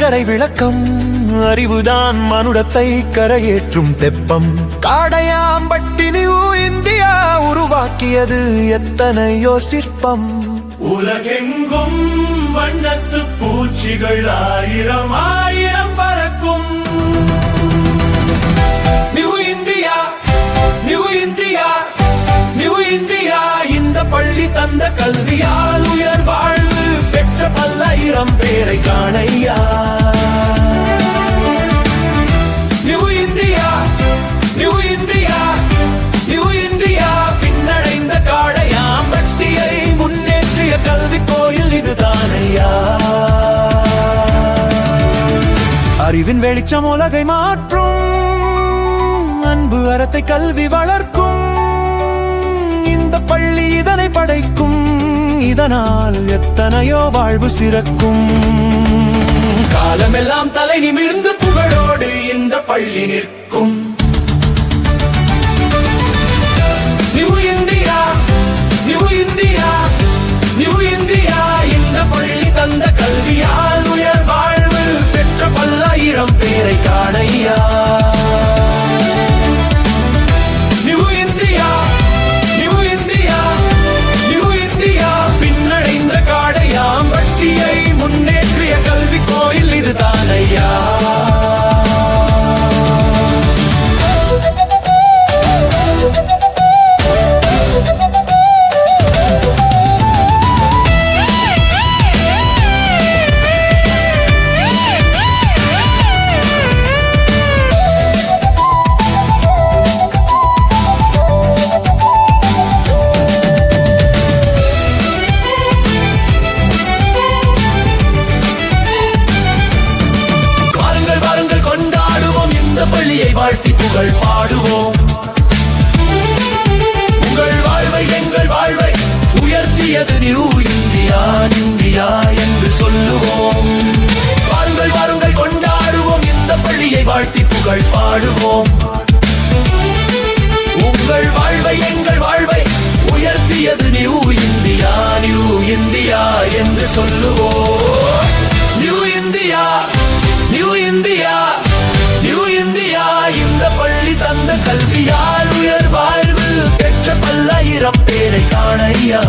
அக்கறை விளக்கம் அறிவுதான் மனுடத்தை கரையேற்றும் தெப்பம். காடையாம்பட்டி நியூ இந்தியா உருவாக்கியது எத்தனையோ சிற்பம். உலகெங்கும் வண்ணத்து பூச்சிகள் ஆயிரம் ஆயிரம் பறக்கும். New India, New India, New India. இந்த பள்ளி தந்த கல்வியால் உயர் வாழ்வு பெற்ற பல்லாயிரம் பேரை காணையா. New India, New India, New India. பின்னடைந்த காடையாம்பட்டியை முன்னேற்றிய கல்வி கோயில் இதுதானையா. அறிவின் வெளிச்சம் உலகை மாற்றும், அன்பு அறத்தை கல்வி வளர்க்கும். இந்த பள்ளி இதனை படைக்கும், இதனால் எத்தனையோ வாழ்வு சிறக்கும். காலமெல்லாம் தலை நிமிர்ந்து புகழோடு இந்த பள்ளி நிற்கும். New India, New India, New India. இந்த பள்ளி தந்த கல்வியால் உயர் வாழ்வு பெற்ற பல்லாயிரம் பேரை காணையா. New India, New India, New India. பின்னடைந்த காடையாம்பட்டியை முன்னேற்றிய கல்வி கோயில் இதுதானையா. பள்ளியை வாழ்த்தி புகழ் பாடுவோம். உங்கள் வாழ்வை எங்கள் வாழ்வை உயர்த்தியது நியூ இந்தியா, இந்தியா என்று சொல்லுவோம். வாருங்கள் வாருங்கள் கொண்டாடுவோம், இந்த பள்ளியை வாழ்த்தி புகழ் பாடுவோம். உங்கள் வாழ்வை எங்கள் வாழ்வை உயர்த்தியது நியூ இந்தியா, நியூ இந்தியா என்று சொல்லுவோம். New India, New India, New India. இந்த பள்ளி தந்த கல்வியால் உயர் வாழ்வு பெற்ற பல்லாயிரம் பேரை காணையா.